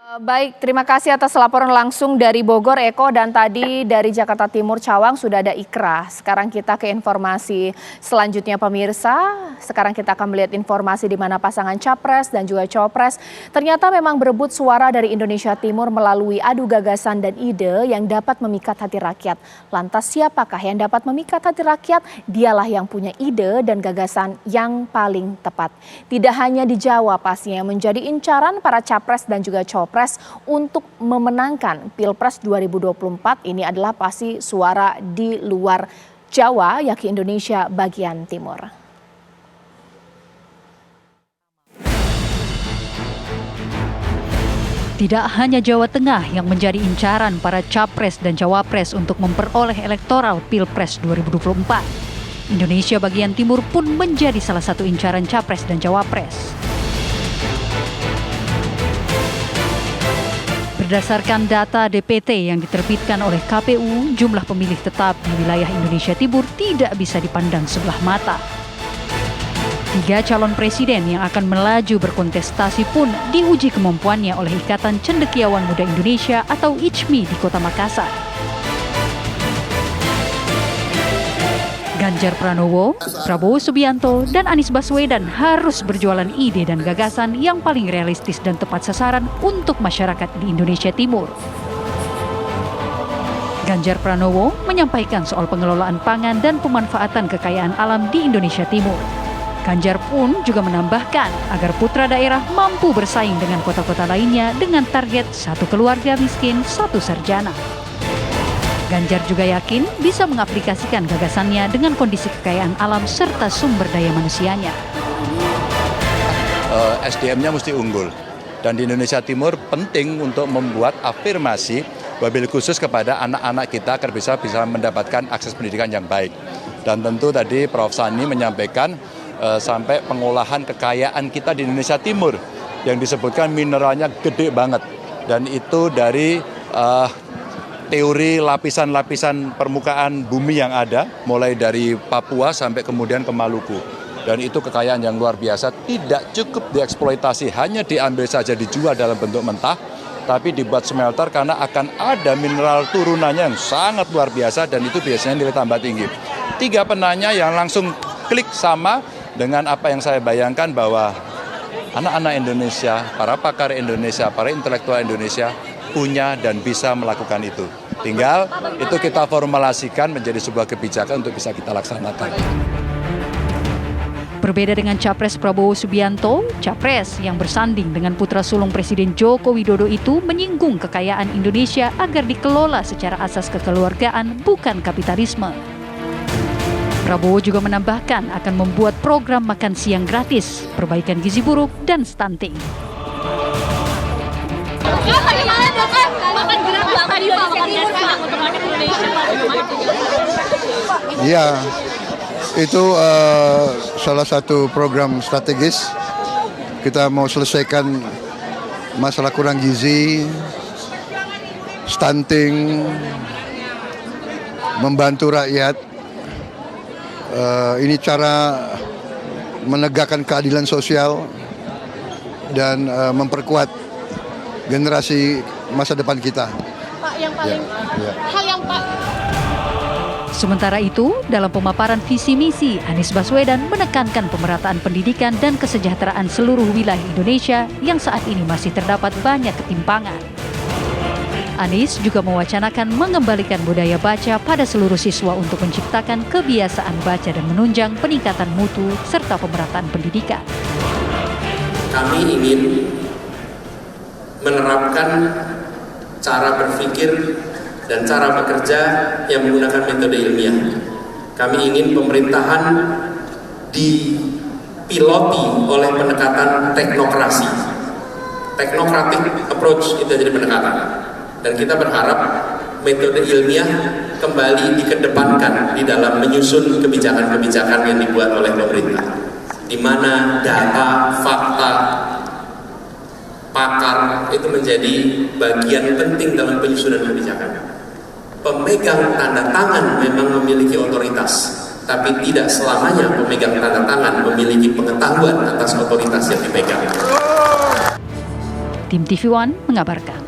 Baik, terima kasih atas laporan langsung dari Bogor, Eko, dan tadi dari Jakarta Timur, Cawang, sudah ada Ikra. Sekarang kita ke informasi selanjutnya, pemirsa. Sekarang kita akan melihat informasi di mana pasangan Capres dan juga Cawapres ternyata memang berebut suara dari Indonesia Timur melalui adu gagasan dan ide yang dapat memikat hati rakyat. Lantas siapakah yang dapat memikat hati rakyat? Dialah yang punya ide dan gagasan yang paling tepat. Tidak hanya di Jawa pastinya menjadi incaran para Capres dan juga Cawapres untuk memenangkan Pilpres 2024 ini adalah pasti suara di luar Jawa, yakni Indonesia bagian timur. Tidak hanya Jawa Tengah yang menjadi incaran para Capres dan Cawapres untuk memperoleh elektoral Pilpres 2024. Indonesia bagian timur pun menjadi salah satu incaran Capres dan Cawapres. Berdasarkan data DPT yang diterbitkan oleh KPU, jumlah pemilih tetap di wilayah Indonesia Timur tidak bisa dipandang sebelah mata. 3 calon presiden yang akan melaju berkontestasi pun diuji kemampuannya oleh Ikatan Cendekiawan Muda Indonesia atau ICMI di Kota Makassar. Ganjar Pranowo, Prabowo Subianto, dan Anies Baswedan harus berjualan ide dan gagasan yang paling realistis dan tepat sasaran untuk masyarakat di Indonesia Timur. Ganjar Pranowo menyampaikan soal pengelolaan pangan dan pemanfaatan kekayaan alam di Indonesia Timur. Ganjar pun juga menambahkan agar putra daerah mampu bersaing dengan kota-kota lainnya dengan target satu keluarga miskin, satu sarjana. Ganjar juga yakin bisa mengaplikasikan gagasannya dengan kondisi kekayaan alam serta sumber daya manusianya. SDM-nya mesti unggul. Dan di Indonesia Timur penting untuk membuat afirmasi wabil khusus kepada anak-anak kita agar bisa mendapatkan akses pendidikan yang baik. Dan tentu tadi Prof. Sani menyampaikan sampai pengolahan kekayaan kita di Indonesia Timur yang disebutkan mineralnya gede banget. Dan itu dari teori lapisan-lapisan permukaan bumi yang ada, mulai dari Papua sampai kemudian ke Maluku. Dan itu kekayaan yang luar biasa, tidak cukup dieksploitasi, hanya diambil saja dijual dalam bentuk mentah, tapi dibuat smelter karena akan ada mineral turunannya yang sangat luar biasa dan itu biasanya nilai tambah tinggi. 3 penanya yang langsung klik sama dengan apa yang saya bayangkan bahwa anak-anak Indonesia, para pakar Indonesia, para intelektual Indonesia punya dan bisa melakukan itu. Tinggal itu kita formulasikan menjadi sebuah kebijakan untuk bisa kita laksanakan. Berbeda dengan Capres Prabowo Subianto, Capres yang bersanding dengan putra sulung Presiden Joko Widodo itu menyinggung kekayaan Indonesia agar dikelola secara asas kekeluargaan, bukan kapitalisme. Prabowo juga menambahkan akan membuat program makan siang gratis, perbaikan gizi buruk, dan stunting. Ya, itu salah satu program strategis. Kita mau selesaikan masalah kurang gizi, stunting, membantu rakyat. Ini cara menegakkan keadilan sosial dan memperkuat generasi masa depan kita. Pak, yang paling hal yang Pak. Sementara itu, dalam pemaparan visi misi, Anies Baswedan menekankan pemerataan pendidikan dan kesejahteraan seluruh wilayah Indonesia yang saat ini masih terdapat banyak ketimpangan. Anies juga mewacanakan mengembalikan budaya baca pada seluruh siswa untuk menciptakan kebiasaan baca dan menunjang peningkatan mutu serta pemerataan pendidikan. Kami ingin menerapkan cara berpikir dan cara bekerja yang menggunakan metode ilmiah. Kami ingin pemerintahan dipiloti oleh pendekatan teknokrasi. Technocratic approach itu jadi pendekatan. Dan kita berharap metode ilmiah kembali dikedepankan di dalam menyusun kebijakan-kebijakan yang dibuat oleh pemerintah. Di mana data, fakta, pakar itu menjadi bagian penting dalam penyusunan kebijakan. Pemegang tanda tangan memang memiliki otoritas, tapi tidak selamanya pemegang tanda tangan memiliki pengetahuan atas otoritas yang dipegang. Tim TV One mengabarkan.